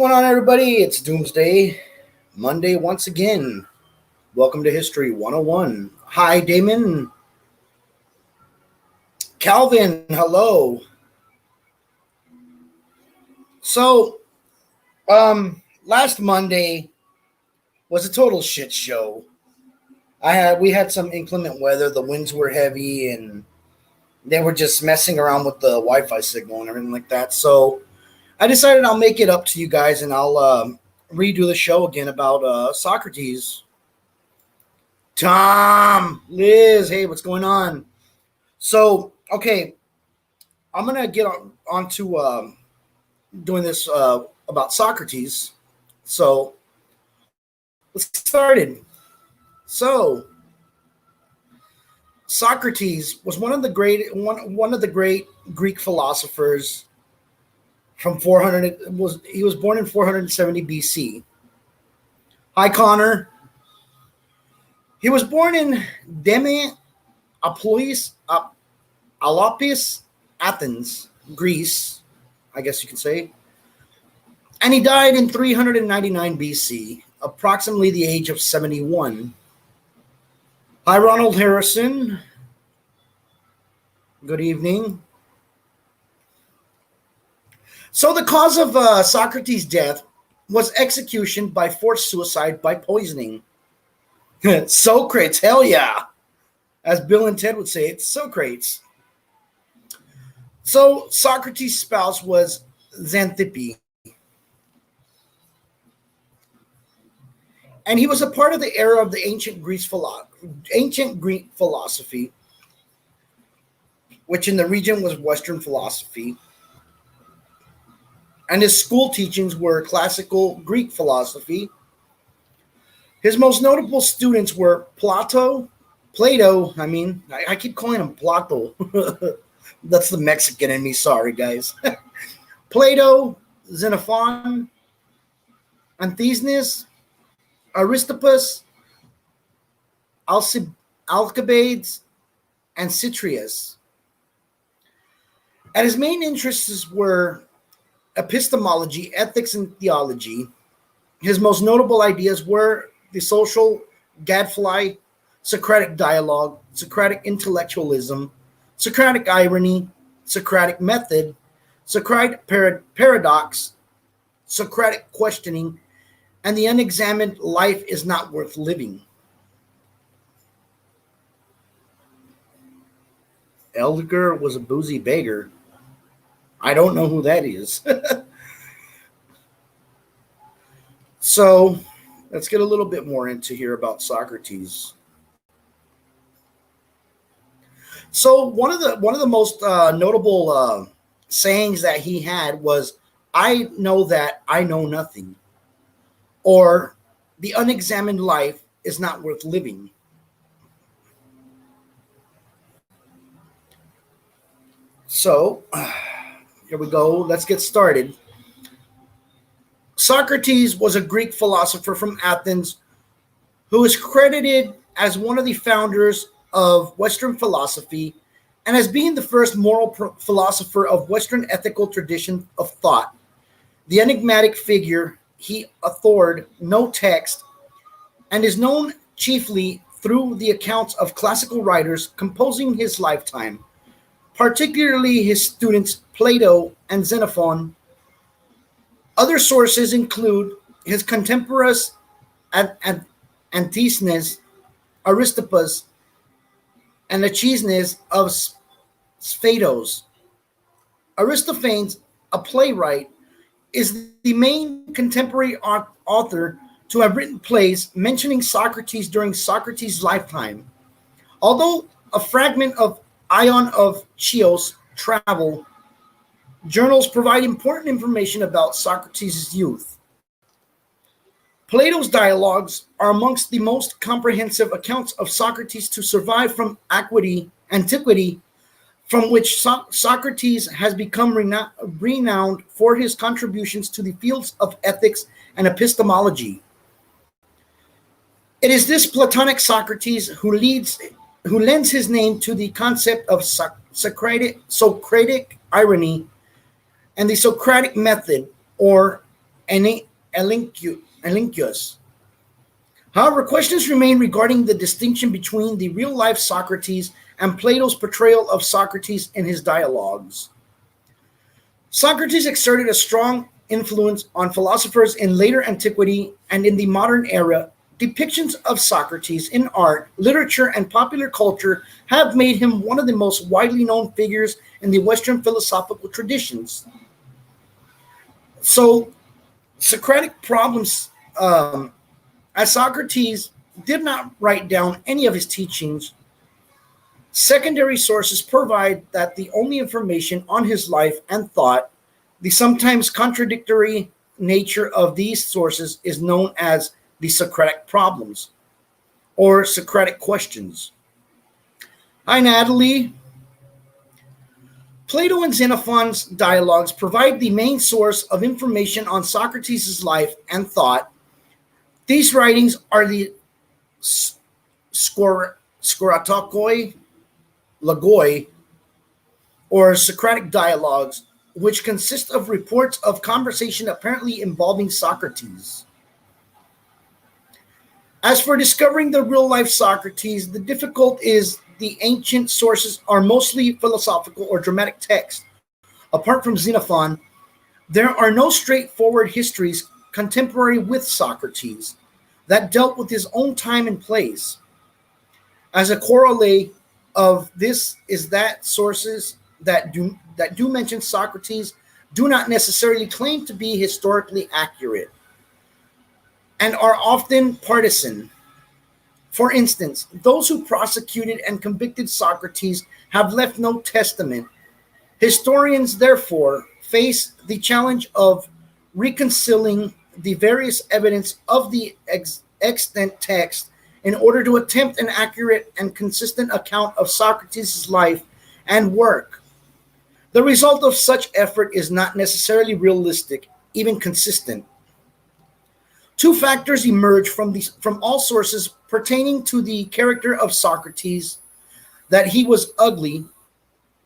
going on, everybody? It's Doomsday Monday once again. Welcome to History 101. Hi, Damon. Calvin, hello. So, last Monday was a total shit show. We had some inclement weather. The winds were heavy, and they were just messing around with the Wi-Fi signal and everything like that. So I decided I'll make it up to you guys, and I'll redo the show again about Socrates. Tom, Liz, hey, what's going on? So, okay, I'm gonna get on to doing this about Socrates. So let's get started. So Socrates was one of the great Greek philosophers from 400. He was born in 470 BC. Hi, Connor. He was born in Alopis, Athens, Greece, I guess you could say. And he died in 399 BC, approximately the age of 71. Hi, Ronald Harrison. Good evening. So the cause of Socrates' death was execution by forced suicide by poisoning. Socrates, hell yeah. As Bill and Ted would say, it's Socrates. So Socrates' spouse was Xanthippe. And he was a part of the era of the ancient Greek philosophy, which in the region was Western philosophy. And his school teachings were classical Greek philosophy. His most notable students were Plato. I keep calling him Plato. That's the Mexican in me. Sorry, guys. Plato, Xenophon, Antisthenes, Aristippus, Alcibiades, and Cytrius. And his main interests were epistemology, ethics, and theology. His most notable ideas were the social gadfly, Socratic dialogue, Socratic intellectualism, Socratic irony, Socratic method, Socratic paradox, Socratic questioning, and the unexamined life is not worth living. Elgar was a boozy beggar. I don't know who that is. So let's get a little bit more into here about Socrates. So one of the most notable sayings that he had was, "I know that I know nothing," or "the unexamined life is not worth living." So here we go. Let's get started. Socrates was a Greek philosopher from Athens who is credited as one of the founders of Western philosophy and as being the first moral philosopher of Western ethical tradition of thought. The enigmatic figure, he authored no text and is known chiefly through the accounts of classical writers composing his lifetime, particularly his students Plato and Xenophon. Other sources include his contemporaries Antisthenes, Aristippus, and Achilles of Sphatos. Aristophanes, a playwright, is the main contemporary author to have written plays mentioning Socrates during Socrates' lifetime. Although a fragment of Ion of Chios travel journals provide important information about Socrates' youth. Plato's dialogues are amongst the most comprehensive accounts of Socrates to survive from antiquity, from which Socrates has become renowned for his contributions to the fields of ethics and epistemology. It is this Platonic Socrates who lends his name to the concept of Socratic irony and the Socratic method, or Elenchus. However, questions remain regarding the distinction between the real-life Socrates and Plato's portrayal of Socrates in his dialogues. Socrates exerted a strong influence on philosophers in later antiquity and in the modern era. Depictions of Socrates in art, literature, and popular culture have made him one of the most widely known figures in the Western philosophical traditions. So, Socratic problems, as Socrates did not write down any of his teachings, secondary sources provide that the only information on his life and thought, the sometimes contradictory nature of these sources is known as the Socratic problems or Socratic questions. Hi, Natalie. Plato and Xenophon's dialogues provide the main source of information on Socrates' life and thought. These writings are the Skoratokoi Logoi, or Socratic dialogues, which consist of reports of conversation apparently involving Socrates. As for discovering the real-life Socrates, the difficult is the ancient sources are mostly philosophical or dramatic texts. Apart from Xenophon, there are no straightforward histories contemporary with Socrates that dealt with his own time and place. As a corollary of this is that sources that do mention Socrates do not necessarily claim to be historically accurate and are often partisan. For instance, those who prosecuted and convicted Socrates have left no testament. Historians, therefore, face the challenge of reconciling the various evidence of the extant text in order to attempt an accurate and consistent account of Socrates' life and work. The result of such effort is not necessarily realistic, even consistent. Two factors emerge from all sources pertaining to the character of Socrates: that he was ugly,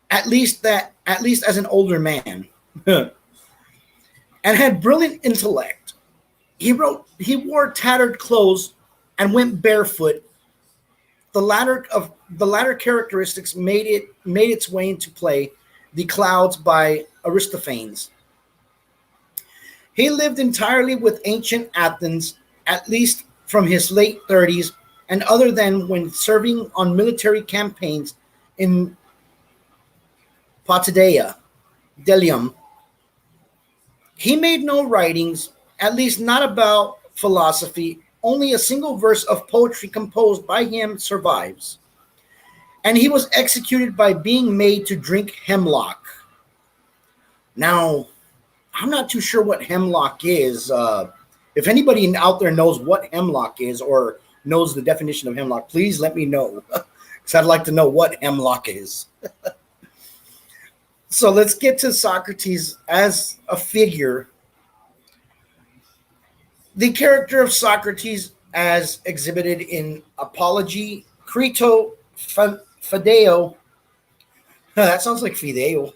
at least as an older man, and had brilliant intellect. He wore tattered clothes and went barefoot. The latter characteristics made its way into play. The Clouds by Aristophanes. He lived entirely with ancient Athens, at least from his late 30s, and other than when serving on military campaigns in Potidaea, Delium. He made no writings, at least not about philosophy. Only a single verse of poetry composed by him survives. And he was executed by being made to drink hemlock. Now, I'm not too sure what hemlock is. If anybody out there knows what hemlock is or knows the definition of hemlock, please let me know, because I'd like to know what hemlock is. So let's get to Socrates as a figure. The character of Socrates as exhibited in Apology, Crito, Fideo. That sounds like Fideo.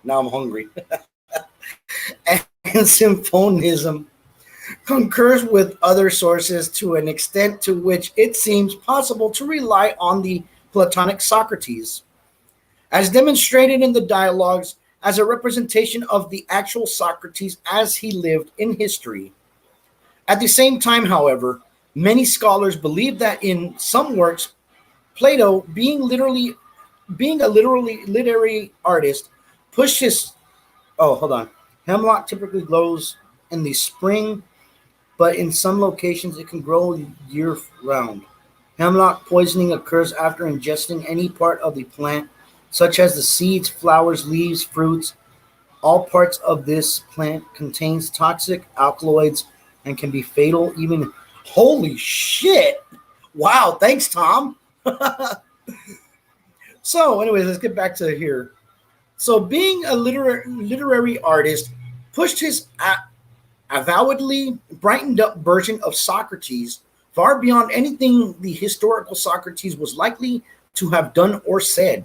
Now I'm hungry. And Symphonism concurs with other sources to an extent to which it seems possible to rely on the Platonic Socrates, as demonstrated in the dialogues, as a representation of the actual Socrates as he lived in history. At the same time, however, many scholars believe that in some works, Plato, being a literary artist, pushed his. Oh, hold on. Hemlock typically grows in the spring, but in some locations it can grow year-round. Hemlock poisoning occurs after ingesting any part of the plant, such as the seeds, flowers, leaves, fruits. All parts of this plant contains toxic alkaloids and can be fatal even. Holy shit! Wow, thanks, Tom. So, anyways, let's get back to here. So, being a literary artist pushed his avowedly brightened up version of Socrates far beyond anything the historical Socrates was likely to have done or said.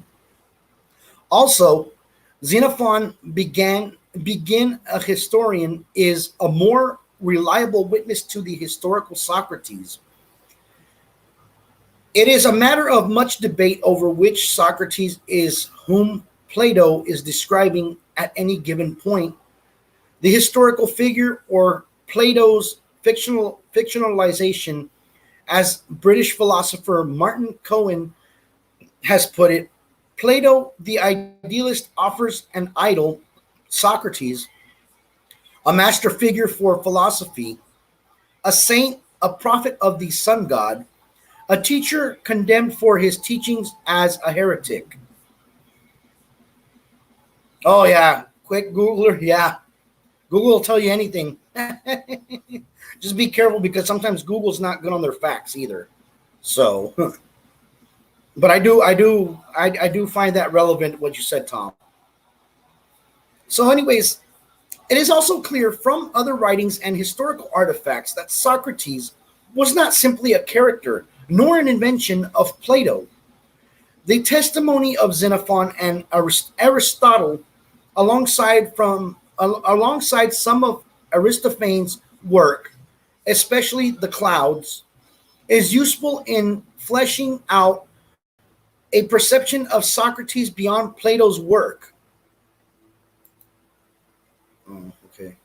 Also, Xenophon being begin a historian is a more reliable witness to the historical Socrates. It is a matter of much debate over which Socrates is whom Plato is describing at any given point, the historical figure or Plato's fictionalization. As British philosopher Martin Cohen has put it, Plato, the idealist, offers an idol, Socrates, a master figure for philosophy, a saint, a prophet of the sun god, a teacher condemned for his teachings as a heretic. Oh, yeah. Quick Googler. Yeah. Google will tell you anything. Just be careful because sometimes Google's not good on their facts either. So, but I do find that relevant what you said, Tom. So, anyways, it is also clear from other writings and historical artifacts that Socrates was not simply a character, nor an invention of Plato. The testimony of Xenophon and Aristotle, alongside some of Aristophanes' work, especially the Clouds, is useful in fleshing out a perception of Socrates beyond Plato's work. Oh, okay.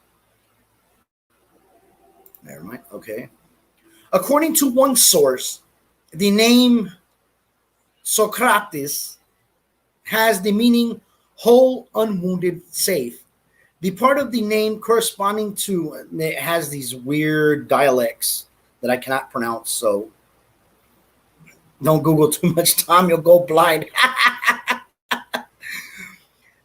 Never mind. Okay. According to one source, the name Socrates has the meaning whole, unwounded, safe. The part of the name corresponding to it has these weird dialects that I cannot pronounce, so don't Google too much, Tom. You'll go blind.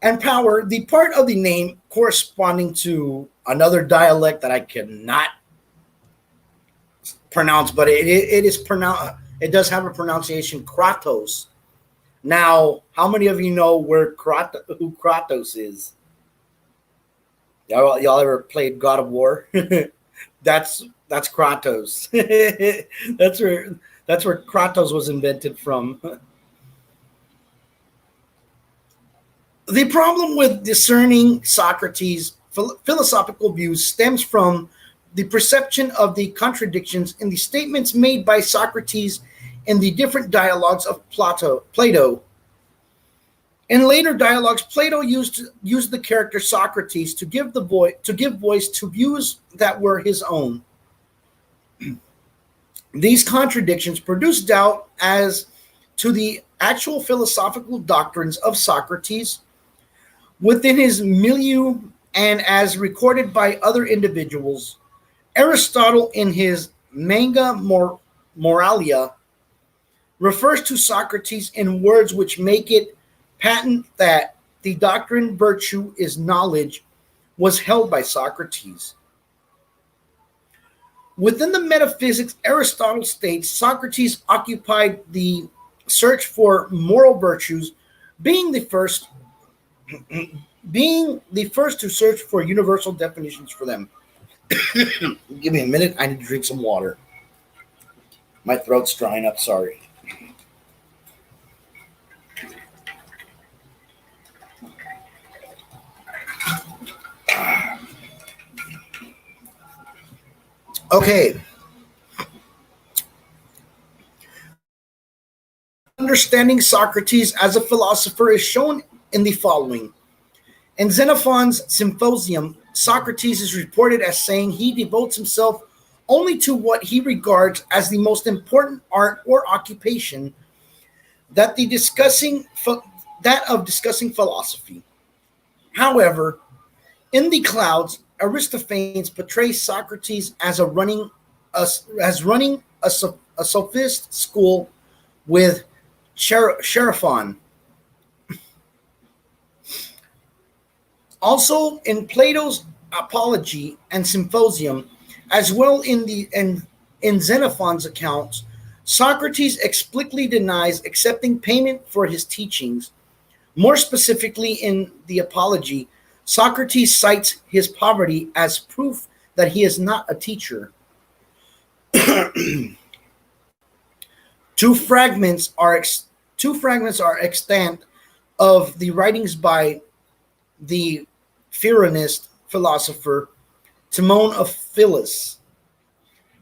And power, the part of the name corresponding to another dialect that I cannot pronounce, but it is pronounced. It does have a pronunciation, Kratos. Now, how many of you know who Kratos is? Y'all ever played God of War? That's Kratos. that's where Kratos was invented from. The problem with discerning Socrates' philosophical views stems from the perception of the contradictions in the statements made by Socrates in the different dialogues of Plato. In later dialogues, Plato used the character Socrates to give voice to views that were his own. These contradictions produced doubt as to the actual philosophical doctrines of Socrates within his milieu, and as recorded by other individuals. Aristotle, in his Manga Moralia, refers to Socrates in words which make it patent that the doctrine virtue is knowledge was held by Socrates. Within the metaphysics, Aristotle states Socrates occupied the search for moral virtues, being the first to search for universal definitions for them. Give me a minute. I need to drink some water. My throat's drying up. Sorry. Okay. Understanding Socrates as a philosopher is shown in the following. In Xenophon's Symposium, Socrates is reported as saying he devotes himself only to what he regards as the most important art or occupation, that of discussing philosophy. However, in the Clouds, Aristophanes portrays Socrates as running a sophist school with Xenophon. Also, in Plato's Apology and Symposium, as well in Xenophon's accounts, Socrates explicitly denies accepting payment for his teachings. More specifically, in the Apology, Socrates cites his poverty as proof that he is not a teacher. Two fragments are extant of the writings by the Pyrrhonist philosopher Timon of Philus.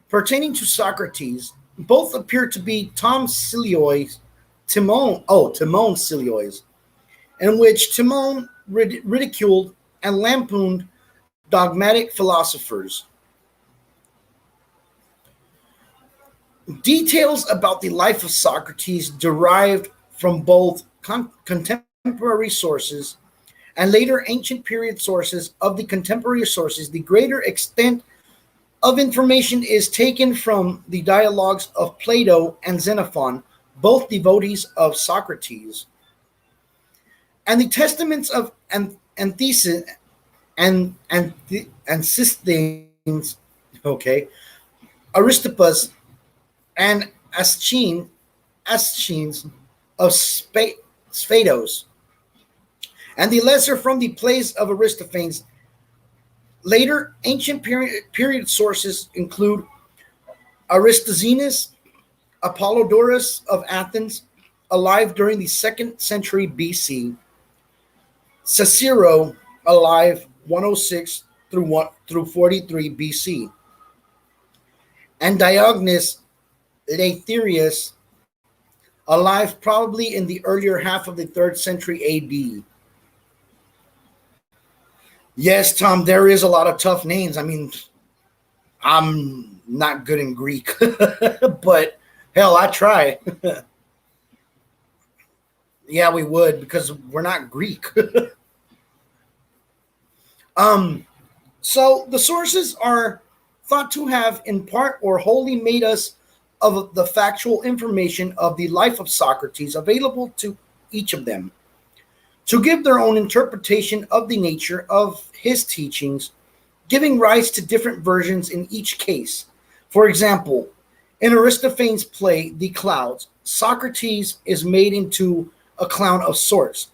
Pertaining to Socrates, both appear to be Timon Siliois, in which Timon ridiculed and lampooned dogmatic philosophers. Details about the life of Socrates derived from both contemporary sources and later ancient period sources. Of the contemporary sources, the greater extent of information is taken from the dialogues of Plato and Xenophon, both devotees of Socrates, and the testaments of Antisthenes and Sisthenes, Aristippus and Aeschines of Sphatos, and the lesser from the plays of Aristophanes. Later ancient period sources include Aristoxenus, Apollodorus of Athens, alive during the 2nd century BC, Cicero, alive 106 through 43 BC, and Diogenes Laertius, alive probably in the earlier half of the 3rd century AD. Yes, Tom, there is a lot of tough names. I mean, I'm not good in Greek, but hell, I try. Yeah, we would, because we're not Greek. So the sources are thought to have in part or wholly made us of the factual information of the life of Socrates available to each of them, to give their own interpretation of the nature of his teachings, giving rise to different versions in each case. For example, in Aristophanes' play, The Clouds, Socrates is made into a clown of sorts,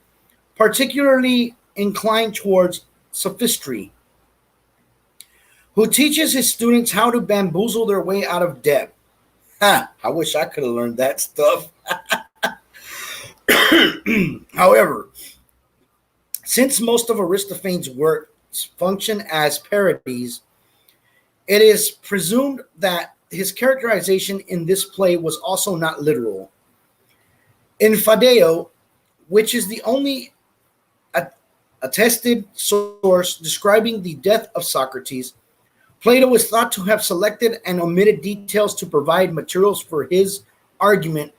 particularly inclined towards sophistry, who teaches his students how to bamboozle their way out of debt. I wish I could have learned that stuff. However, since most of Aristophanes' works function as parodies, it is presumed that his characterization in this play was also not literal. In Phaedeo, which is the only attested source describing the death of Socrates, Plato is thought to have selected and omitted details to provide materials for his argument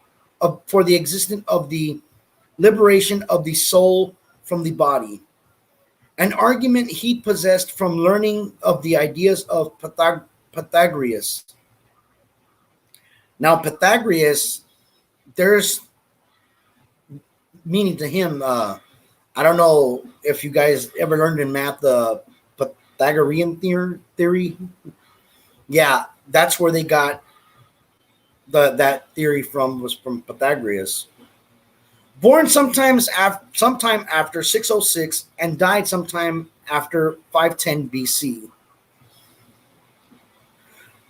for the existence of the liberation of the soul from the body, an argument he possessed from learning of the ideas of Pythagoras. Now, Pythagoras, there's meaning to him. I don't know if you guys ever learned in math the Pythagorean theory. Yeah, that's where they got that theory from, was from Pythagoras. Born sometime after 606 and died sometime after 510 BC.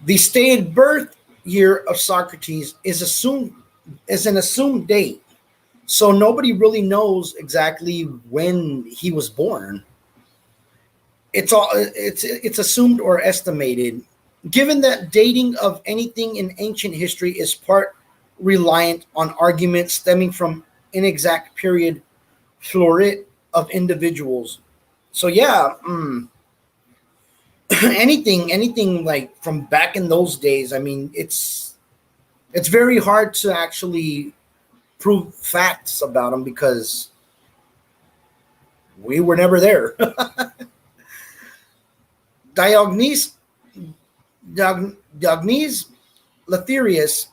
The stated birth year of Socrates is an assumed date, so nobody really knows exactly when he was born. It's assumed or estimated, given that dating of anything in ancient history is part reliant on arguments stemming from inexact period florid of individuals. So yeah, anything like from back in those days, I mean, it's very hard to actually prove facts about them because we were never there. Diogenes Laertius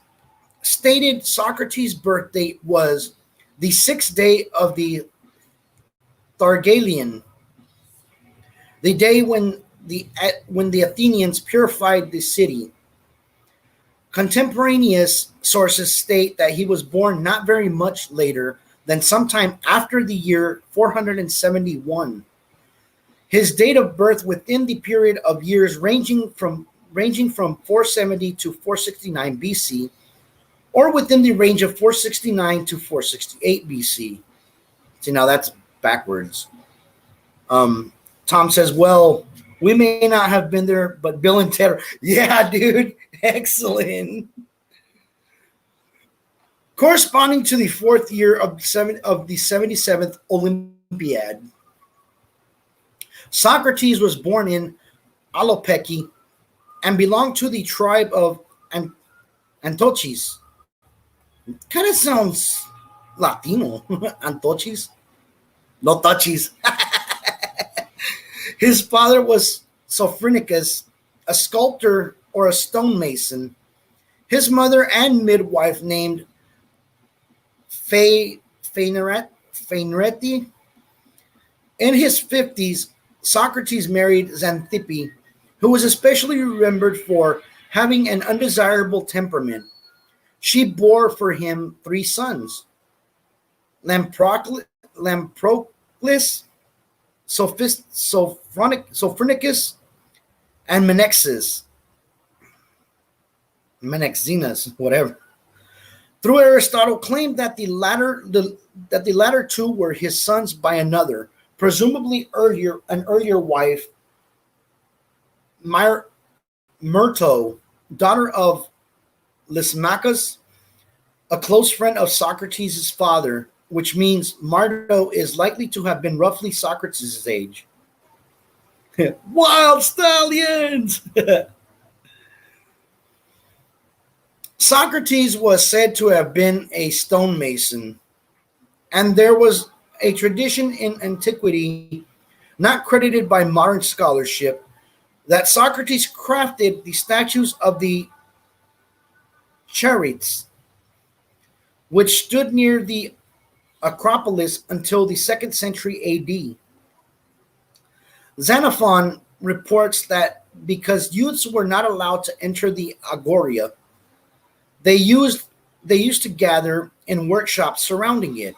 stated Socrates' birth date was the 6th day of the Thargalion, the day when the Athenians purified the city. Contemporaneous sources state that he was born not very much later than sometime after the year 471. His date of birth within the period of years ranging from 470 to 469 BC, or within the range of 469 to 468 BC. See, now that's backwards. To Tom says, well, we may not have been there, but Bill and Ted. Yeah, dude. Excellent. Corresponding to the fourth year of the 77th Olympiad, Socrates was born in Alopeki and belonged to the tribe of Antochis. Kind of sounds Latino. Antochis? No touchies. His father was Sophronicus, a sculptor or a stonemason. His mother and midwife named Phainrete. In his 50s, Socrates married Xanthippe, who was especially remembered for having an undesirable temperament. She bore for him 3 sons: Lamproclus, Sophronicus, and Menexenus, whatever. Through Aristotle claimed that the latter two were his sons by another, presumably an earlier wife, Myrto, daughter of Lysimachus, a close friend of Socrates' father, which means Myrto is likely to have been roughly Socrates' age. Wild stallions! Socrates was said to have been a stonemason, and there was a tradition in antiquity, not credited by modern scholarship, that Socrates crafted the statues of the Charybdis, which stood near the Acropolis until the 2nd century AD. Xenophon reports that because youths were not allowed to enter the Agora, they used to gather in workshops surrounding it.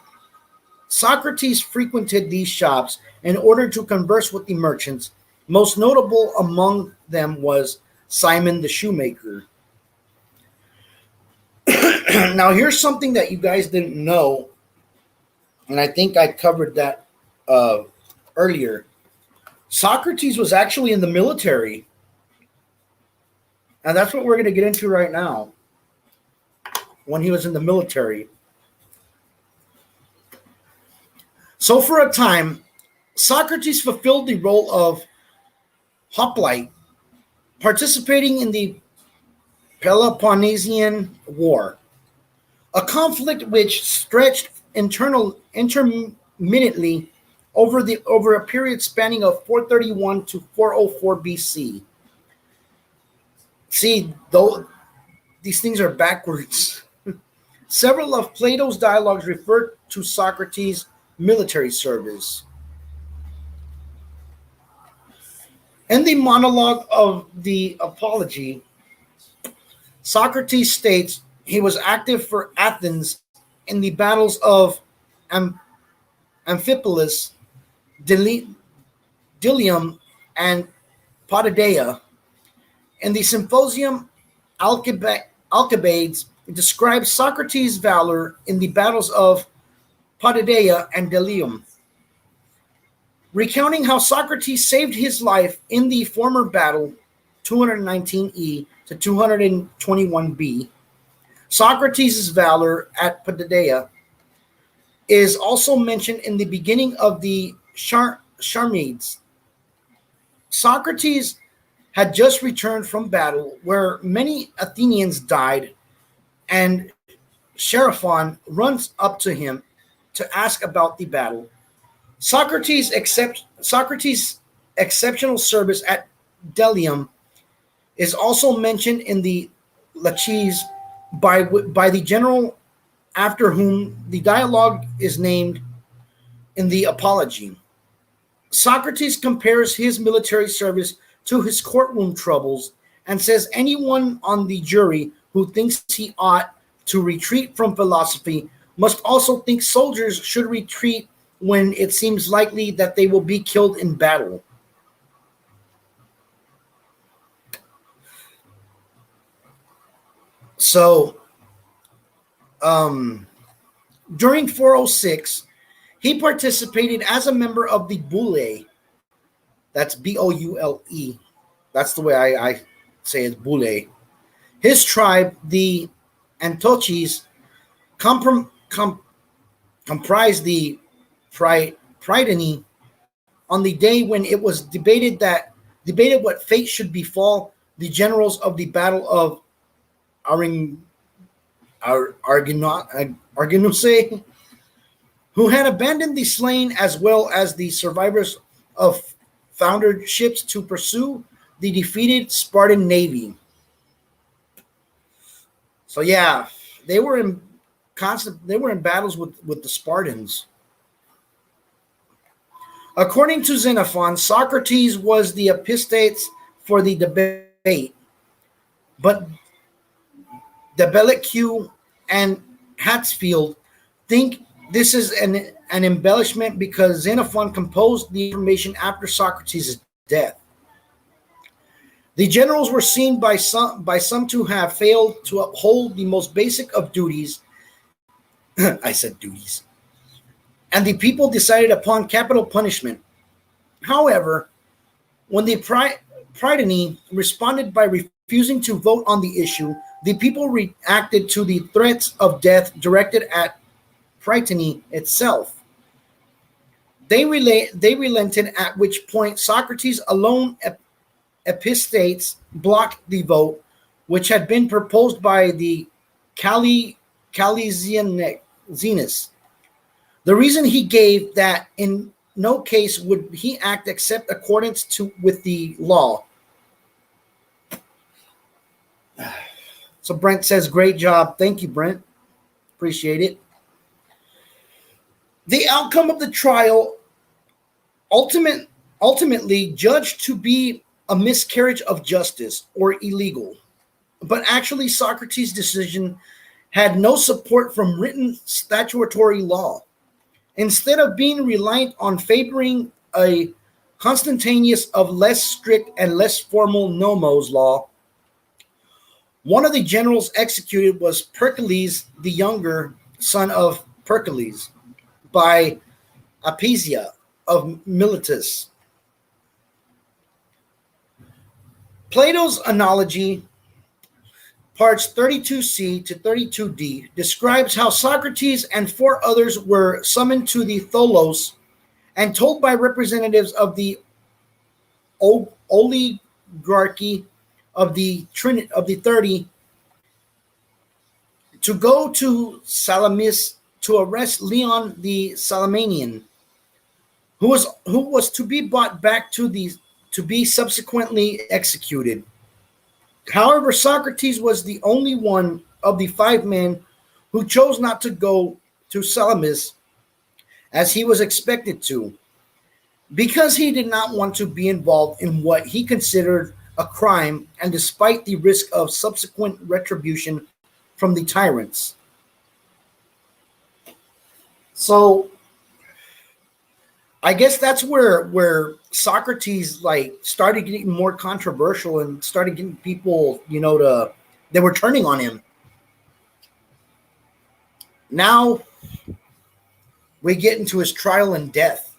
Socrates frequented these shops in order to converse with the merchants. Most notable among them was Simon the shoemaker. Now, here's something that you guys didn't know, and I think I covered that earlier. Socrates was actually in the military, and that's what we're going to get into right now. When he was in the military. So for a time, Socrates fulfilled the role of hoplite, participating in the Peloponnesian War, a conflict which stretched intermittently over a period spanning of 431 to 404 BC. See, though these things are backwards. Several of Plato's dialogues refer to Socrates' military service. In the monologue of the Apology, Socrates states he was active for Athens in the battles of Amphipolis, Delium, and Potidaea. In the Symposium, Alcibiades describes Socrates' valor in the battles of Potidaea and Delium, recounting how Socrates saved his life in the former battle, 219e to 221b. Socrates' valor at Potidaea is also mentioned in the beginning of the Charmides. Socrates had just returned from battle where many Athenians died, and Xenophon runs up to him to ask about the battle. Socrates' exceptional service at Delium is also mentioned in the Laches by the general after whom the dialogue is named in the Apology. Socrates compares his military service to his courtroom troubles and says anyone on the jury who thinks he ought to retreat from philosophy must also think soldiers should retreat when it seems likely that they will be killed in battle. So, during 406, he participated as a member of the Boulae, That's Boule. That's the way I say it, Boule. His tribe, the Antochis, comprised the Prytany on the day when it was debated what fate should befall the generals of the Battle of Arginuse, who had abandoned the slain as well as the survivors of foundered ships to pursue the defeated Spartan navy. So yeah, they were in battles with the Spartans. According to Xenophon, Socrates was the epistates for the debate, but Debellicu and Hatzfield think this is an embellishment because Xenophon composed the information after Socrates' death. The generals were seen by some to have failed to uphold the most basic of duties. I said duties. And the people decided upon capital punishment. However, when the Prytany responded by refusing to vote on the issue, the people reacted to the threats of death directed at Prytany itself. They relented, at which point Socrates alone epistates blocked the vote, which had been proposed by the Calesianus. The reason he gave that in no case would he act except accordance with the law. So Brent says, great job. Thank you, Brent. Appreciate it. The outcome of the trial ultimately judged to be a miscarriage of justice or illegal. But actually, Socrates' decision had no support from written statutory law. Instead of being reliant on favoring a Constantius of less strict and less formal nomos law, one of the generals executed was Pericles the Younger, son of Pericles, by Apizia of Miletus. Plato's analogy, parts 32c to 32d, describes how Socrates and 4 others were summoned to the Tholos and told by representatives of the oligarchy of the 30 to go to Salamis to arrest Leon the Salamanian, who was to be brought back to be subsequently executed. However, Socrates was the only one of the 5 men who chose not to go to Salamis as he was expected to, because he did not want to be involved in what he considered a crime, and despite the risk of subsequent retribution from the tyrants. So I guess that's where Socrates started getting more controversial and started getting people, they were turning on him. Now we get into his trial and death.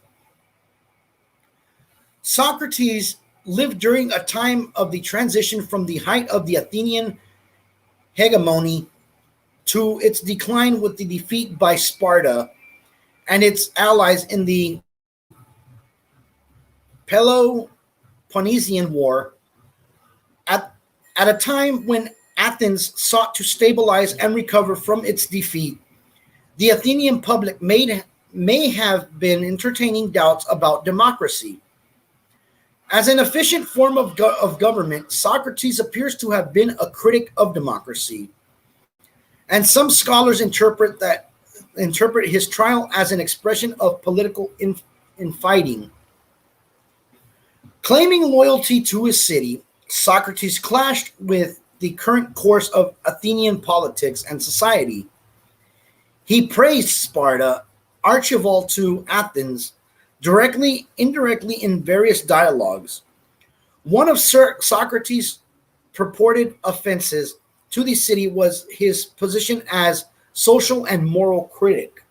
Socrates lived during a time of the transition from the height of the Athenian hegemony to its decline with the defeat by Sparta and its allies in the Peloponnesian War, at a time when Athens sought to stabilize and recover from its defeat. The Athenian public may have been entertaining doubts about democracy. As an efficient form of government, Socrates appears to have been a critic of democracy. And some scholars interpret his trial as an expression of political infighting. Claiming loyalty to his city, Socrates clashed with the current course of Athenian politics and society. He praised Sparta, archival to Athens, directly, indirectly in various dialogues. One of Socrates' purported offenses to the city was his position as social and moral critic.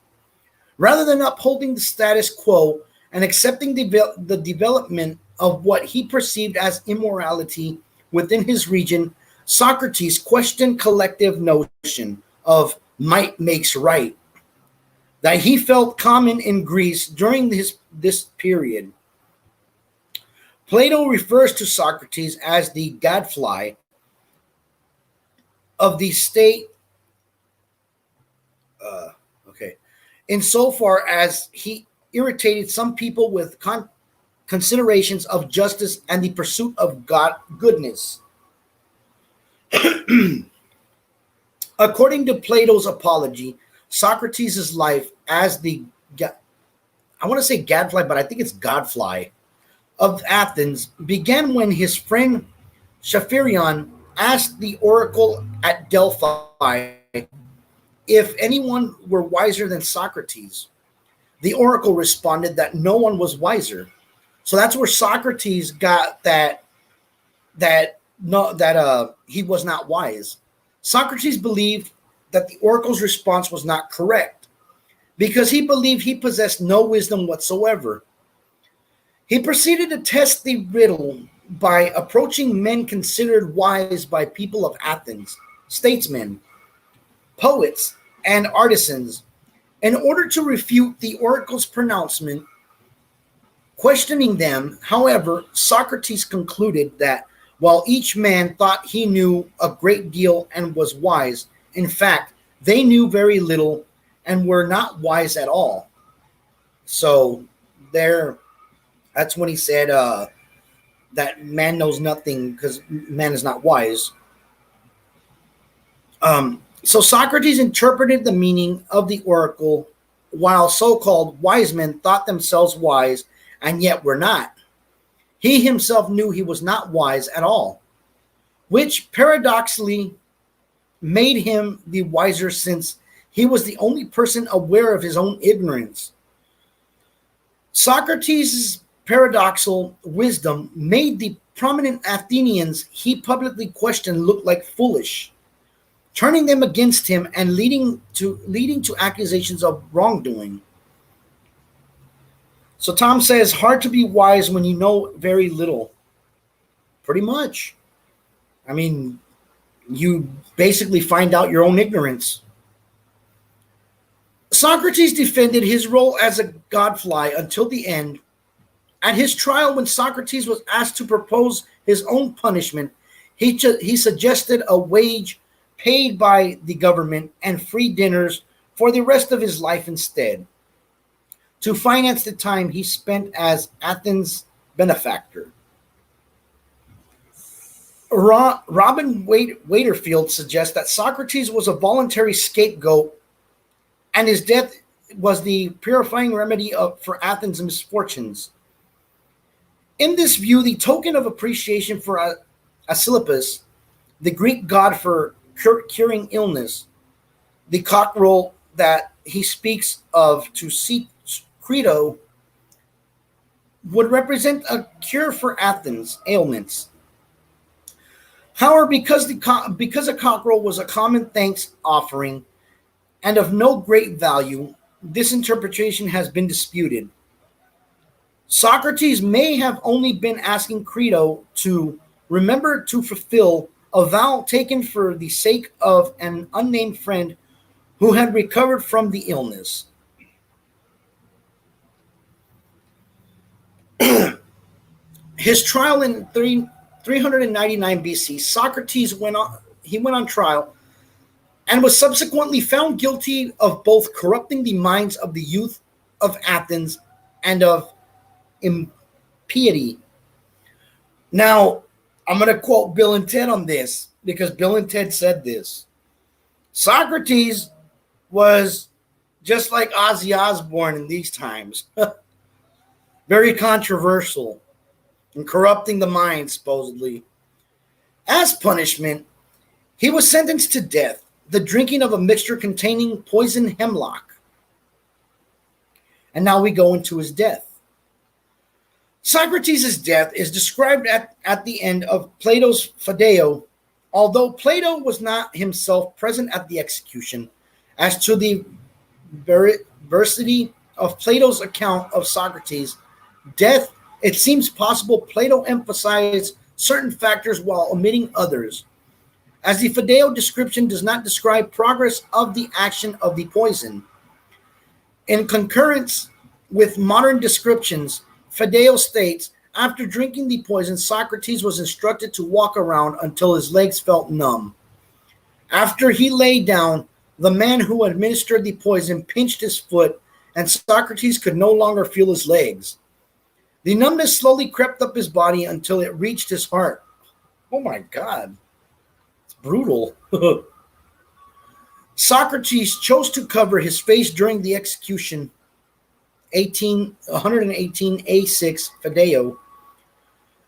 Rather than upholding the status quo and accepting the development of what he perceived as immorality within his region, Socrates questioned collective notion of might makes right that he felt common in Greece during this period. Plato refers to Socrates as the gadfly of the state, okay, insofar as he irritated some people with considerations of justice and the pursuit of goodness. According to Plato's Apology, Socrates' life as the, I want to say gadfly, but I think it's godfly, of Athens began when his friend Shaphyrion asked the oracle at Delphi if anyone were wiser than Socrates. The oracle responded that no one was wiser. So that's where Socrates got that he was not wise. Socrates believed that the oracle's response was not correct because he believed he possessed no wisdom whatsoever. He proceeded to test the riddle by approaching men considered wise by people of Athens, statesmen, poets, and artisans, in order to refute the oracle's pronouncement. Questioning them, however, Socrates concluded that while each man thought he knew a great deal and was wise, in fact, they knew very little and were not wise at all. So that's when he said that man knows nothing because man is not wise. So Socrates interpreted the meaning of the oracle, while so-called wise men thought themselves wise and yet were not. He himself knew he was not wise at all, which paradoxically made him the wiser since he was the only person aware of his own ignorance. Socrates' paradoxical wisdom made the prominent Athenians he publicly questioned look like foolish, turning them against him and leading to accusations of wrongdoing. So Tom says, hard to be wise when you know very little. Pretty much. I mean, you basically find out your own ignorance. Socrates defended his role as a godfly until the end. At his trial, when Socrates was asked to propose his own punishment, he suggested a wage paid by the government and free dinners for the rest of his life instead, to finance the time he spent as Athens' benefactor. Robin Waiterfield suggests that Socrates was a voluntary scapegoat and his death was the purifying remedy for Athens' misfortunes. In this view, the token of appreciation for Asclepius, the Greek god for curing illness, the cockerel that he speaks of to seek Crito, would represent a cure for Athens' ailments. However, because a cockerel was a common thanks offering and of no great value, this interpretation has been disputed. Socrates may have only been asking Crito to remember to fulfill a vow taken for the sake of an unnamed friend who had recovered from the illness. His trial in 399 BC, Socrates went on trial and was subsequently found guilty of both corrupting the minds of the youth of Athens and of impiety. Now, I'm going to quote Bill and Ted on this because Bill and Ted said this. Socrates was just like Ozzy Osbourne in these times. Very controversial and corrupting the mind, supposedly. As punishment, he was sentenced to death, the drinking of a mixture containing poison hemlock. And now we go into his death. Socrates' death is described at the end of Plato's Phaedo, although Plato was not himself present at the execution. As to the veracity of Plato's account of Socrates' death it seems possible Plato emphasized certain factors while omitting others, as the Phaedeo description does not describe progress of the action of the poison. In concurrence with modern descriptions, Phaedeo states, after drinking the poison, Socrates was instructed to walk around until his legs felt numb. After he lay down, the man who administered the poison pinched his foot, and Socrates could no longer feel his legs. The numbness slowly crept up his body until it reached his heart. Oh my God. It's brutal. Socrates chose to cover his face during the execution, 118a6 Phaedeo.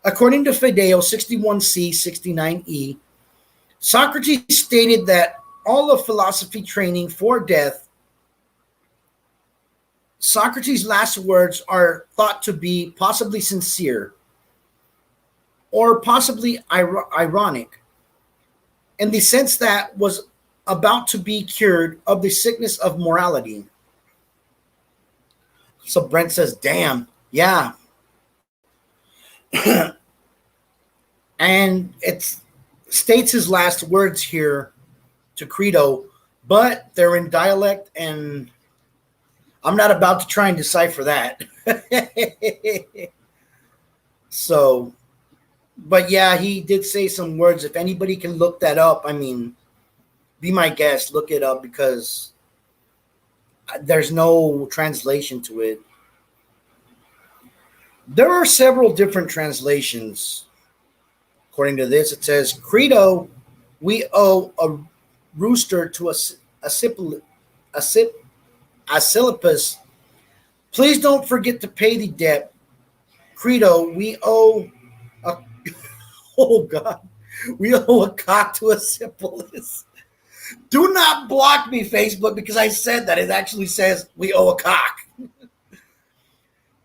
According to Phaedeo 61c, 69e, Socrates stated that all of philosophy training for death, Socrates' last words are thought to be possibly sincere or possibly ironic, in the sense that was about to be cured of the sickness of morality. So Brent says, damn, yeah. And it states his last words here to Crito, but they're in dialect, and I'm not about to try and decipher that. So, but yeah, he did say some words. If anybody can look that up, I mean, be my guest, look it up, because there's no translation to it. There are several different translations. According to this, it says, Crito, we owe a rooster to Asclepius. Please don't forget to pay the debt. Crito, we owe a oh God, we owe a cock to Asclepius. Do not block me, Facebook, because I said that. It actually says we owe a cock.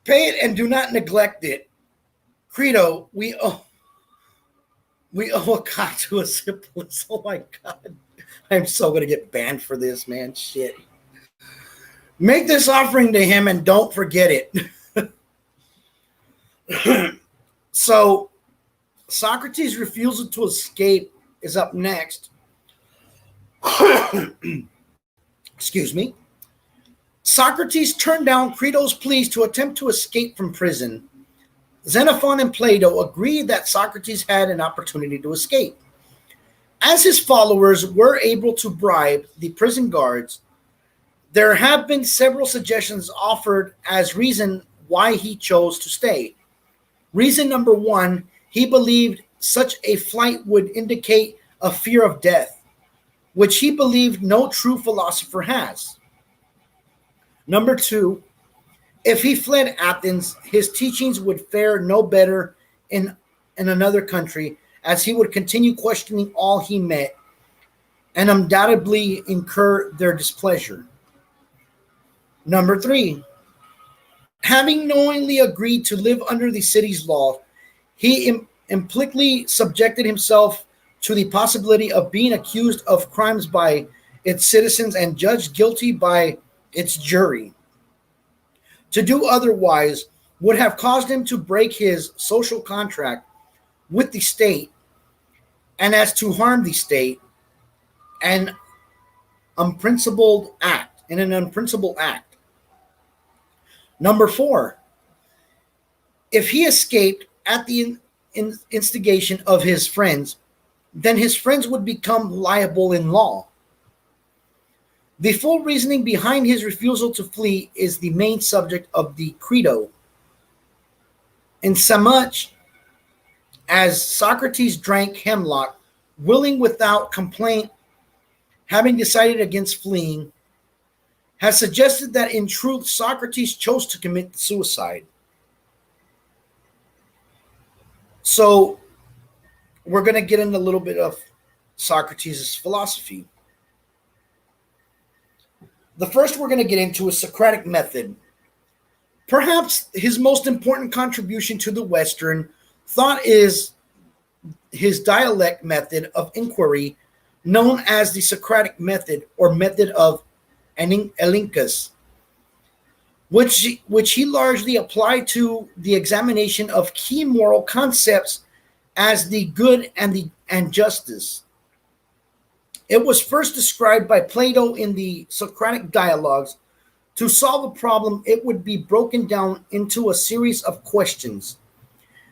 Pay it and do not neglect it. Crito, we owe a cock to Asclepius. Oh my God. I'm so going to get banned for this, man. Shit. Make this offering to him and don't forget it. So, Socrates' refusal to escape is up next. Excuse me. Socrates turned down Crito's pleas to attempt to escape from prison. Xenophon and Plato agreed that Socrates had an opportunity to escape. As his followers were able to bribe the prison guards, there have been several suggestions offered as reason why he chose to stay. Reason number one, he believed such a flight would indicate a fear of death, which he believed no true philosopher has. Number two, if he fled Athens, his teachings would fare no better in another country, as he would continue questioning all he met and undoubtedly incur their displeasure. Number three, having knowingly agreed to live under the city's law, he implicitly subjected himself to the possibility of being accused of crimes by its citizens and judged guilty by its jury. To do otherwise would have caused him to break his social contract with the state, and as to harm the state, an unprincipled act. Number four, if he escaped at the instigation of his friends, then his friends would become liable in law. The full reasoning behind his refusal to flee is the main subject of the Credo. Insomuch as Socrates drank hemlock, willing without complaint, having decided against fleeing, has suggested that in truth Socrates chose to commit suicide. So we're going to get into a little bit of Socrates' philosophy. The first we're going to get into is Socratic method. Perhaps his most important contribution to the Western thought is his dialect method of inquiry, known as the Socratic method or method of Elenchus. which he largely applied to the examination of key moral concepts as the good and justice. It was first described by Plato in the Socratic dialogues. To solve a problem, it would be broken down into a series of questions,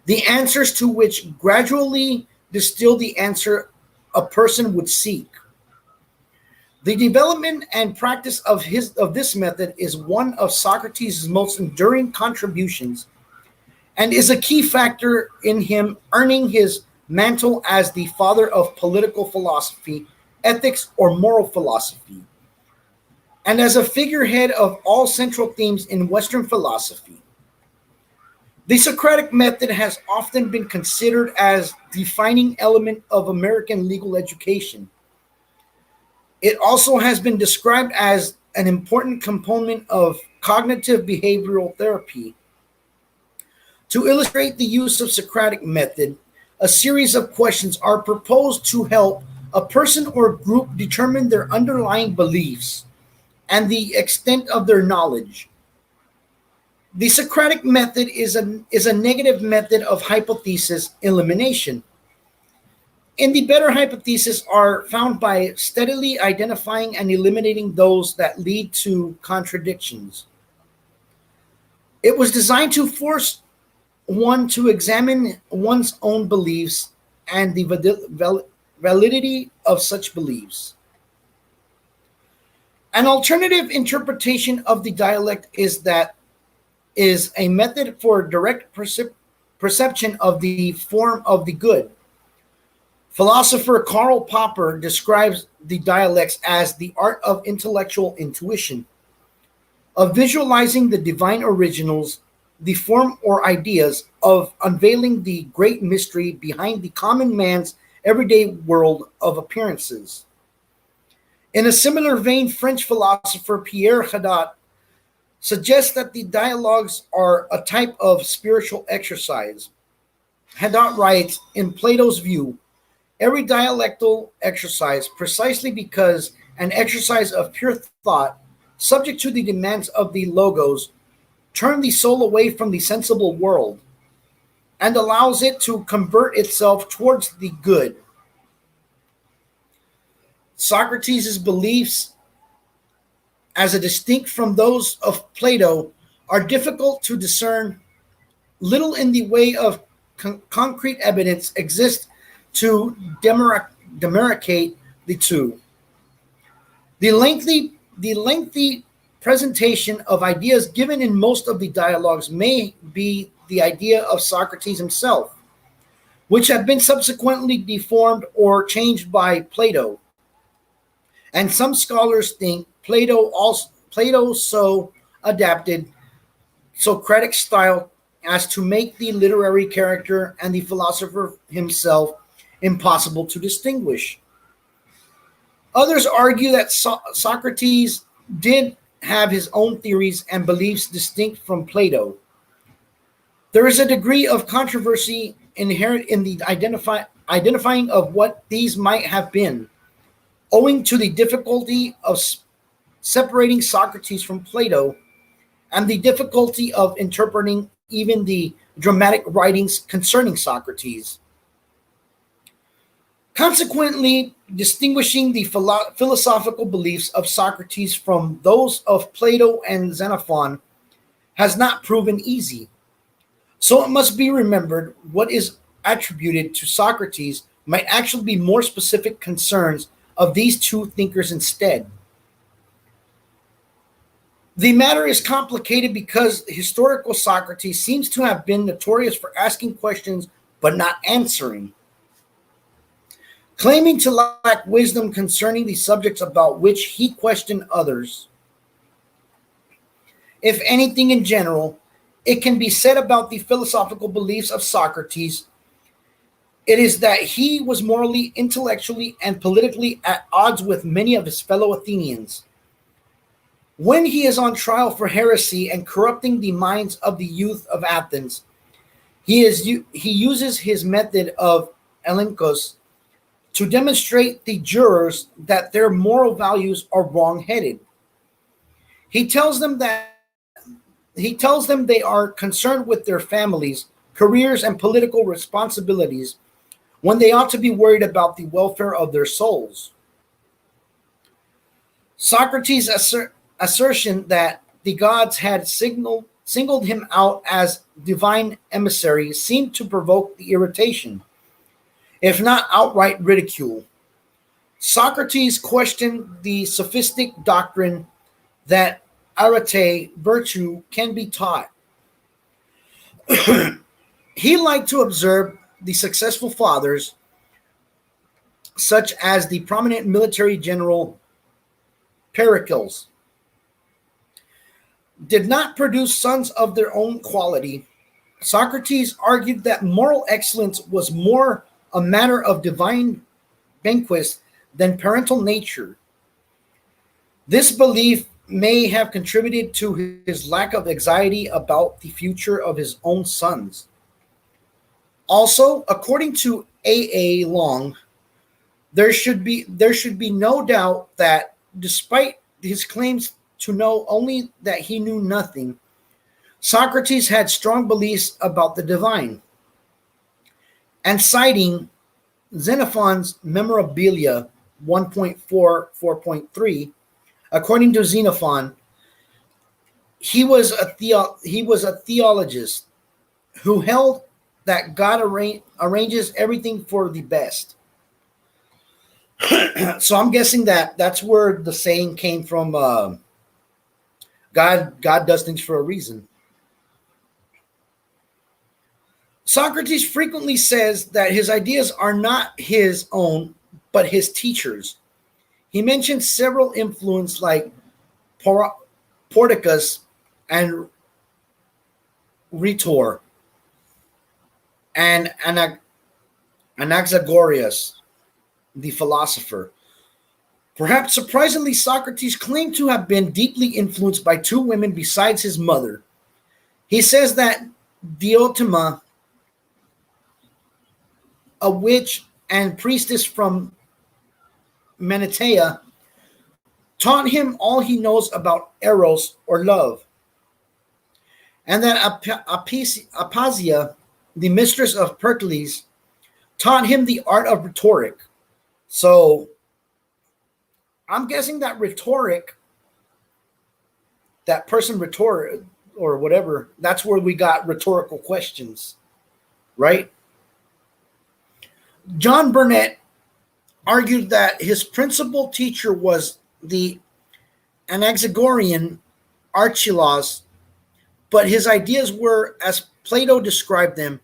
the answers to which gradually distill the answer a person would seek. The development and practice of this method is one of Socrates' most enduring contributions and is a key factor in him earning his mantle as the father of political philosophy, ethics, or moral philosophy, and as a figurehead of all central themes in Western philosophy. The Socratic method has often been considered as defining element of American legal education. It also has been described as an important component of cognitive behavioral therapy. To illustrate the use of Socratic method, a series of questions are proposed to help a person or group determine their underlying beliefs and the extent of their knowledge. The Socratic method is a negative method of hypothesis elimination. In the better hypotheses are found by steadily identifying and eliminating those that lead to contradictions. It was designed to force one to examine one's own beliefs and the validity of such beliefs. An alternative interpretation of the dialect is a method for direct perception of the form of the good. Philosopher Karl Popper describes the dialects as the art of intellectual intuition, of visualizing the divine originals, the form or ideas, of unveiling the great mystery behind the common man's everyday world of appearances. In a similar vein, French philosopher Pierre Hadot suggests that the dialogues are a type of spiritual exercise. Hadot writes, in Plato's view, every dialectal exercise, precisely because an exercise of pure thought, subject to the demands of the logos, turn the soul away from the sensible world and allows it to convert itself towards the good. Socrates' beliefs, as a distinct from those of Plato, are difficult to discern. Little in the way of concrete evidence exists to demarcate the two. The lengthy presentation of ideas given in most of the dialogues may be the idea of Socrates himself, which have been subsequently deformed or changed by Plato. And some scholars think Plato so adapted Socratic style as to make the literary character and the philosopher himself impossible to distinguish. Others argue that Socrates did have his own theories and beliefs distinct from Plato. There is a degree of controversy inherent in the identifying of what these might have been, owing to the difficulty of separating Socrates from Plato and the difficulty of interpreting even the dramatic writings concerning Socrates. Consequently, distinguishing the philosophical beliefs of Socrates from those of Plato and Xenophon has not proven easy. So it must be remembered what is attributed to Socrates might actually be more specific concerns of these two thinkers instead. The matter is complicated because historical Socrates seems to have been notorious for asking questions but not answering, claiming to lack wisdom concerning the subjects about which he questioned others. If anything in general, it can be said about the philosophical beliefs of Socrates, it is that he was morally, intellectually, and politically at odds with many of his fellow Athenians. When he is on trial for heresy and corrupting the minds of the youth of Athens, he uses his method of elenkos to demonstrate the jurors that their moral values are wrong-headed. He tells them that he tells them they are concerned with their families, careers, and political responsibilities when they ought to be worried about the welfare of their souls. Socrates' assertion that the gods had singled him out as divine emissary seemed to provoke the irritation, if not outright ridicule. Socrates questioned the sophistic doctrine that arete, virtue, can be taught. He liked to observe the successful fathers, such as the prominent military general Pericles, did not produce sons of their own quality. Socrates argued that moral excellence was more a matter of divine bequest than parental nature. This belief may have contributed to his lack of anxiety about the future of his own sons. Also, according to A. Long, there should be no doubt that despite his claims to know only that he knew nothing, Socrates had strong beliefs about the divine. And citing Xenophon's Memorabilia 1.4.3, according to Xenophon, he was a theologist who held that God arranges everything for the best. So I'm guessing that that's where the saying came from. God does things for a reason. Socrates frequently says that his ideas are not his own, but his teachers. He mentions several influences like Porticus and Rhetor and Anaxagoras, the philosopher. Perhaps surprisingly, Socrates claimed to have been deeply influenced by two women besides his mother. He says that Diotima, a witch and priestess from Manatea, taught him all he knows about eros or love, and that Apasia, the mistress of Pericles, taught him the art of rhetoric. So I'm guessing that rhetoric, that person rhetoric or whatever, that's where we got rhetorical questions, right? John Burnet argued that his principal teacher was the Anaxagorean Archelaus, but his ideas were, as Plato described them.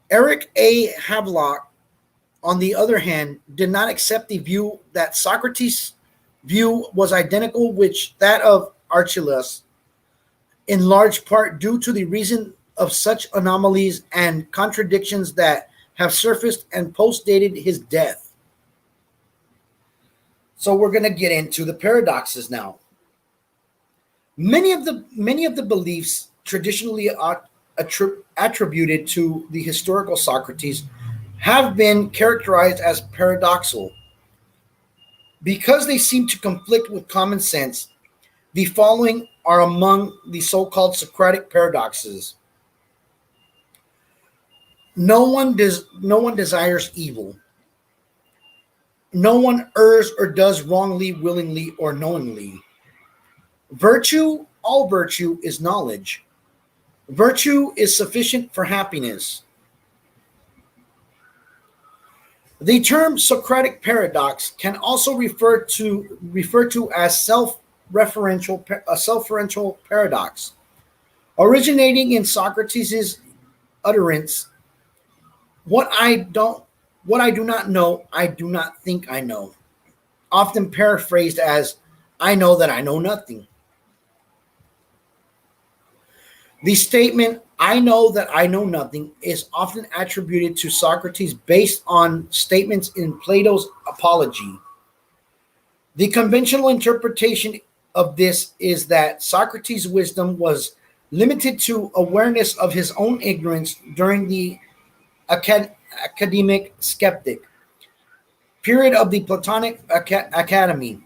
Eric A. Havelock, on the other hand, did not accept the view that Socrates' view was identical with that of Archelaus, in large part due to the reason of such anomalies and contradictions that have surfaced and post-dated his death. So we're going to get into the paradoxes now. Many of the beliefs traditionally attributed to the historical Socrates have been characterized as paradoxical. Because they seem to conflict with common sense, the following are among the so-called Socratic paradoxes. No one desires evil. No one errs or does wrongly, willingly or knowingly. All virtue is knowledge. Virtue is sufficient for happiness. The term Socratic paradox can also refer to as self-referential paradox, originating in Socrates' utterance, what I do not know, I do not think I know, often paraphrased as, I know that I know nothing. The statement, I know that I know nothing, is often attributed to Socrates based on statements in Plato's Apology. The conventional interpretation of this is that Socrates' wisdom was limited to awareness of his own ignorance during the academic skeptic period of the Platonic Academy.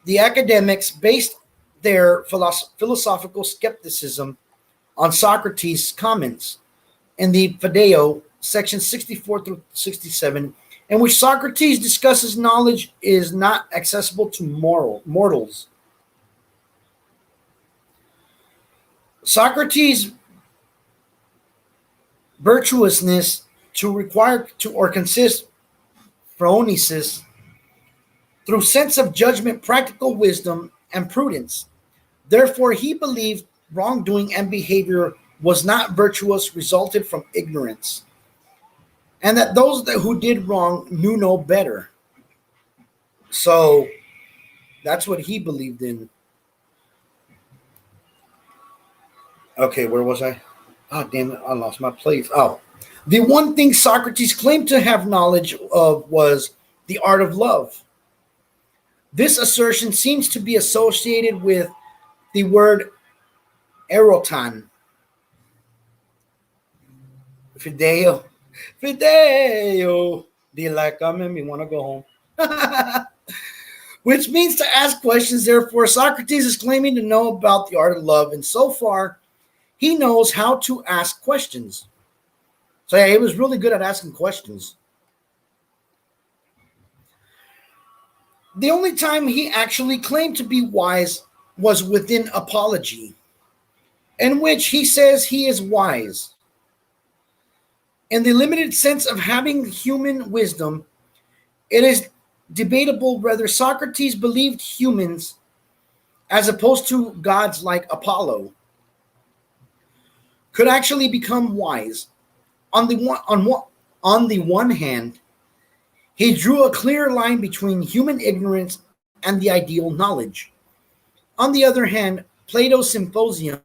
The academics based their philosophical skepticism on Socrates' comments in the Phaedo, section 64 through 67, in which Socrates discusses knowledge is not accessible to mortals. Socrates' virtuousness to require to or consist phronesis through sense of judgment, practical wisdom, and prudence. Therefore, he believed wrongdoing and behavior was not virtuous, resulted from ignorance, and that those who did wrong knew no better. So that's what he believed in. Okay, where was I? Oh, damn it, I lost my place. Oh, the one thing Socrates claimed to have knowledge of was the art of love. This assertion seems to be associated with the word erotan. Fideo. Fideo. Do you like me? Me want to go home. Which means to ask questions. Therefore, Socrates is claiming to know about the art of love, and so far, he knows how to ask questions. So yeah, he was really good at asking questions. The only time he actually claimed to be wise was within Apology, in which he says he is wise. In the limited sense of having human wisdom, it is debatable whether Socrates believed humans, as opposed to gods like Apollo, could actually become wise. On the one hand, he drew a clear line between human ignorance and the ideal knowledge. On the other hand, Plato's Symposium,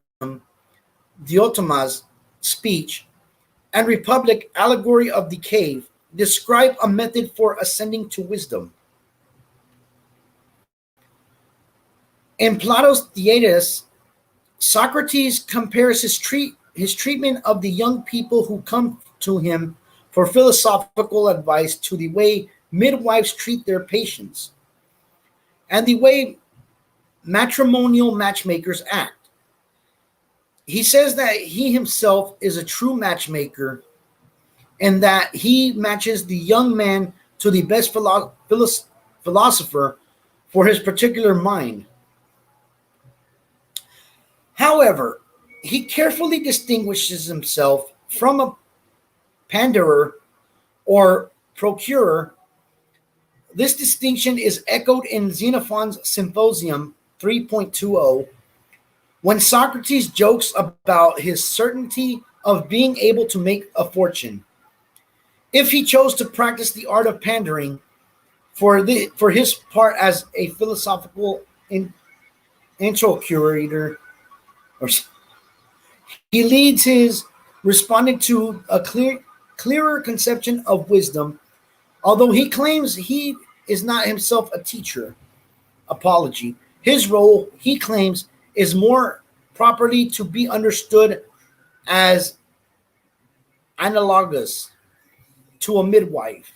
Diotima's speech, and Republic, Allegory of the Cave, describe a method for ascending to wisdom. In Plato's Theaetetus, Socrates compares his treatment of the young people who come to him for philosophical advice to the way midwives treat their patients and the way matrimonial matchmakers act. He says that he himself is a true matchmaker and that he matches the young man to the best philosopher for his particular mind. However, he carefully distinguishes himself from a panderer or procurer. This distinction is echoed in Xenophon's Symposium 3.20, when Socrates jokes about his certainty of being able to make a fortune if he chose to practice the art of pandering for his part as a philosophical interlocutor. He leads his respondent to a clearer conception of wisdom, although he claims he is not himself a teacher. Apology. His role, he claims, is more properly to be understood as analogous to a midwife.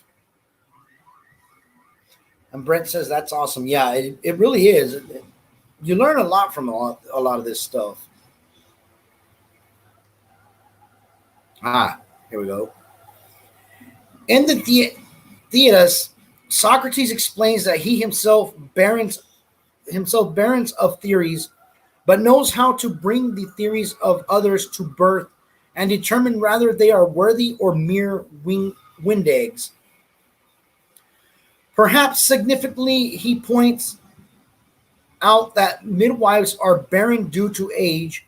And Brent says that's awesome. Yeah, it really is. You learn a lot from a lot of this stuff. Here we go. In the Theaetus, Socrates explains that he himself barons of theories, but knows how to bring the theories of others to birth and determine whether they are worthy or mere wind eggs. Perhaps significantly, he points out that midwives are barren due to age,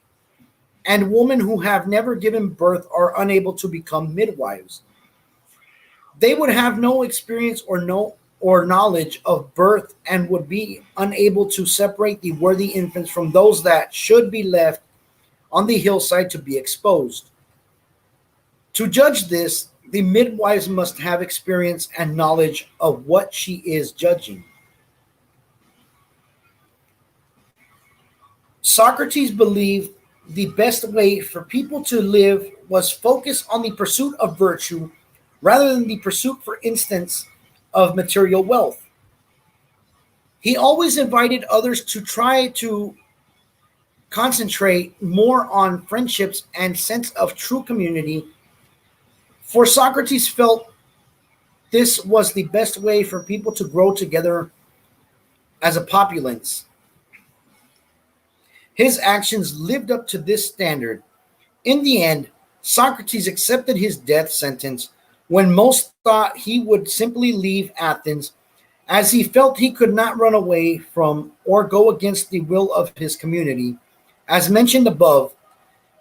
and women who have never given birth are unable to become midwives. They would have no experience or knowledge of birth and would be unable to separate the worthy infants from those that should be left on the hillside to be exposed. To judge this, the midwives must have experience and knowledge of what she is judging. Socrates believed the best way for people to live was focus on the pursuit of virtue rather than the pursuit, for instance, of material wealth. He always invited others to try to concentrate more on friendships and sense of true community, for Socrates felt this was the best way for people to grow together as a populace. His actions lived up to this standard. In the end, Socrates accepted his death sentence when most thought he would simply leave Athens, as he felt he could not run away from or go against the will of his community. As mentioned above,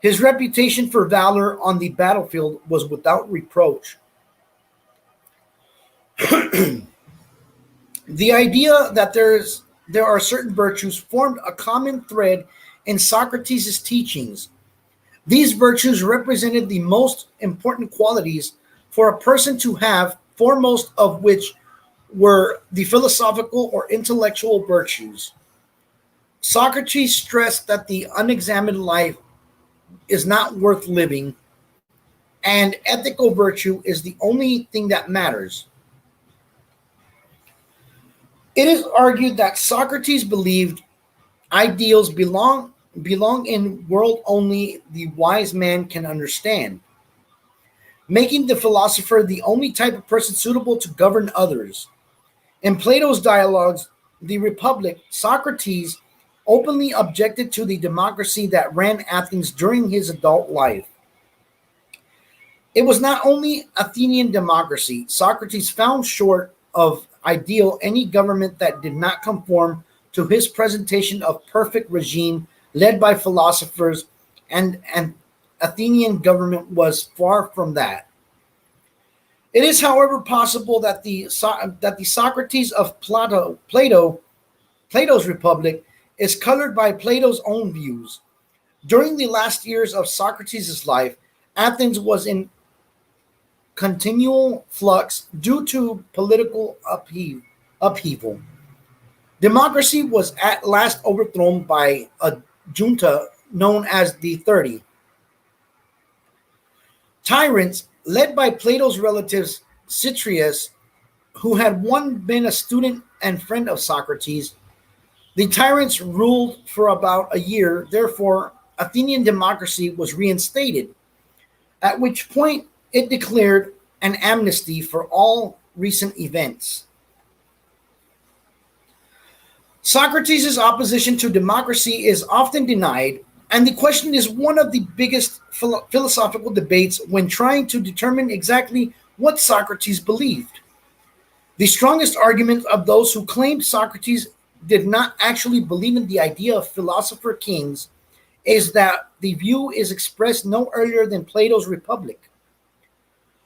his reputation for valor on the battlefield was without reproach. The idea that there are certain virtues formed a common thread in Socrates' teachings. These virtues represented the most important qualities for a person to have, foremost of which were the philosophical or intellectual virtues. Socrates stressed that the unexamined life is not worth living, and ethical virtue is the only thing that matters. It is argued that Socrates believed ideals belong in world only the wise man can understand, making the philosopher the only type of person suitable to govern others. In Plato's dialogues, The Republic, Socrates openly objected to the democracy that ran Athens during his adult life. It was not only Athenian democracy. Socrates found short of ideal any government that did not conform to his presentation of perfect regime led by philosophers, and Athenian government was far from that. It is, however, possible that the Socrates of Plato's Republic is colored by Plato's own views. During the last years of Socrates' life, Athens was in continual flux due to political upheaval. Democracy was at last overthrown by a junta known as the 30. Tyrants, led by Plato's relatives Cytrius, who had once been a student and friend of Socrates, the tyrants ruled for about a year. Therefore, Athenian democracy was reinstated, at which point it declared an amnesty for all recent events. Socrates' opposition to democracy is often denied, and the question is one of the biggest philosophical debates when trying to determine exactly what Socrates believed. The strongest argument of those who claimed Socrates did not actually believe in the idea of philosopher kings is that the view is expressed no earlier than Plato's Republic,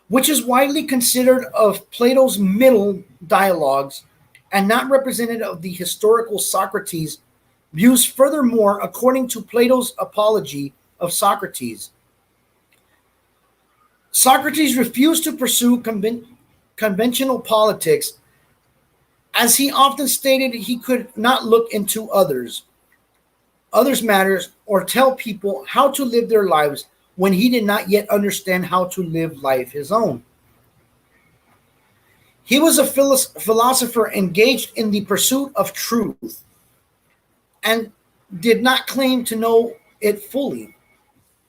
which is widely considered of Plato's middle dialogues and not representative of the historical Socrates views. Furthermore, according to Plato's Apology of Socrates, Socrates refused to pursue conventional politics, as he often stated he could not look into others' matters or tell people how to live their lives when he did not yet understand how to live life his own. He was a philosopher engaged in the pursuit of truth and did not claim to know it fully.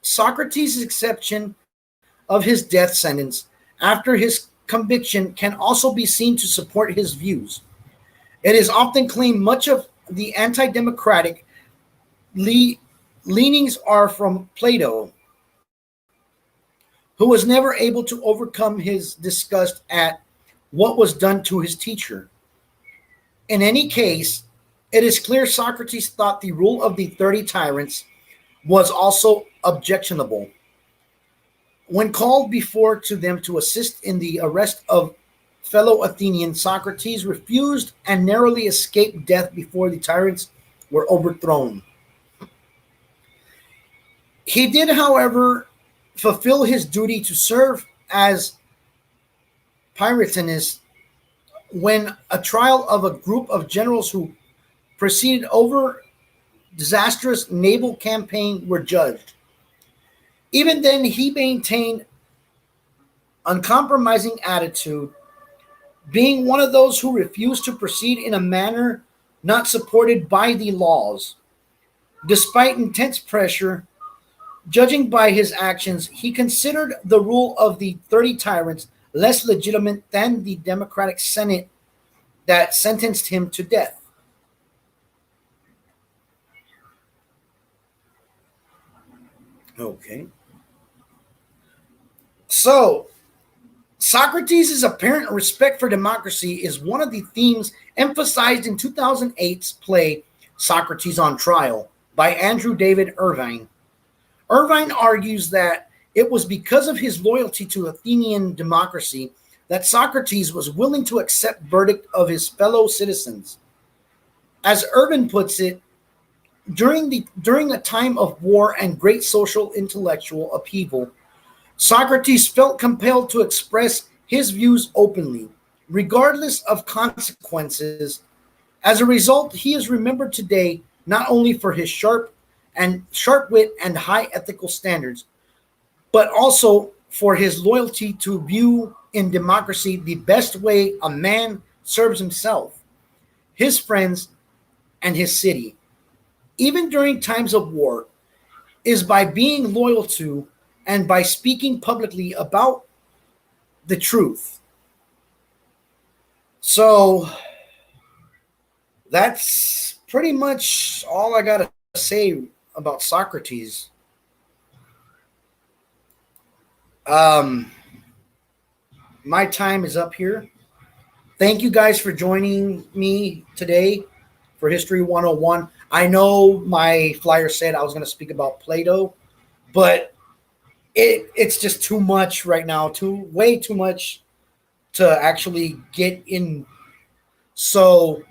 Socrates' acceptance of his death sentence after his conviction can also be seen to support his views. It is often claimed much of the anti-democratic leanings are from Plato, who was never able to overcome his disgust at what was done to his teacher. In any case, it is clear Socrates thought the rule of the 30 tyrants was also objectionable. When called before to them to assist in the arrest of fellow Athenians, Socrates refused and narrowly escaped death before the tyrants were overthrown. He did, however, fulfill his duty to serve as Pyritanus when a trial of a group of generals who proceeded over disastrous naval campaign were judged. Even then, he maintained uncompromising attitude, being one of those who refused to proceed in a manner not supported by the laws. Despite intense pressure, judging by his actions, he considered the rule of the 30 tyrants less legitimate than the democratic Senate that sentenced him to death. Okay. So, Socrates' apparent respect for democracy is one of the themes emphasized in 2008's play Socrates on Trial by Andrew David Irvine. Irvine argues that it was because of his loyalty to Athenian democracy that Socrates was willing to accept verdict of his fellow citizens. As Irvine puts it, during a time of war and great social intellectual upheaval, Socrates felt compelled to express his views openly, regardless of consequences. As a result, he is remembered today not only for his sharp wit and high ethical standards, but also for his loyalty to view in democracy the best way a man serves himself, his friends, and his city, even during times of war, is by being loyal to and by speaking publicly about the truth. So that's pretty much all I got to say about Socrates. Um, my time is up here. Thank you guys for joining me today for History 101. I know my flyer said I was going to speak about Plato, but it's just too much right now, way too much to actually get in. So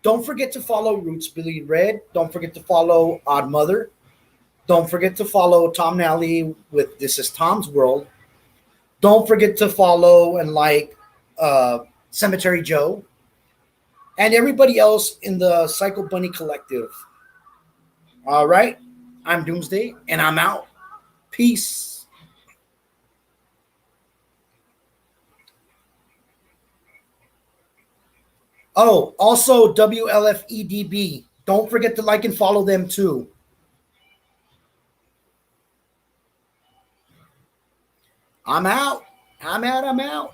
don't forget to follow Roots Billy Red. Don't forget to follow Odd Mother. Don't forget to follow Tom Nally with This Is Tom's World. Don't forget to follow and like Cemetery Joe and everybody else in the Psycho Bunny Collective. All right. I'm Doomsday and I'm out. Peace. Oh, also WLFEDB. Don't forget to like and follow them too. I'm out. I'm out.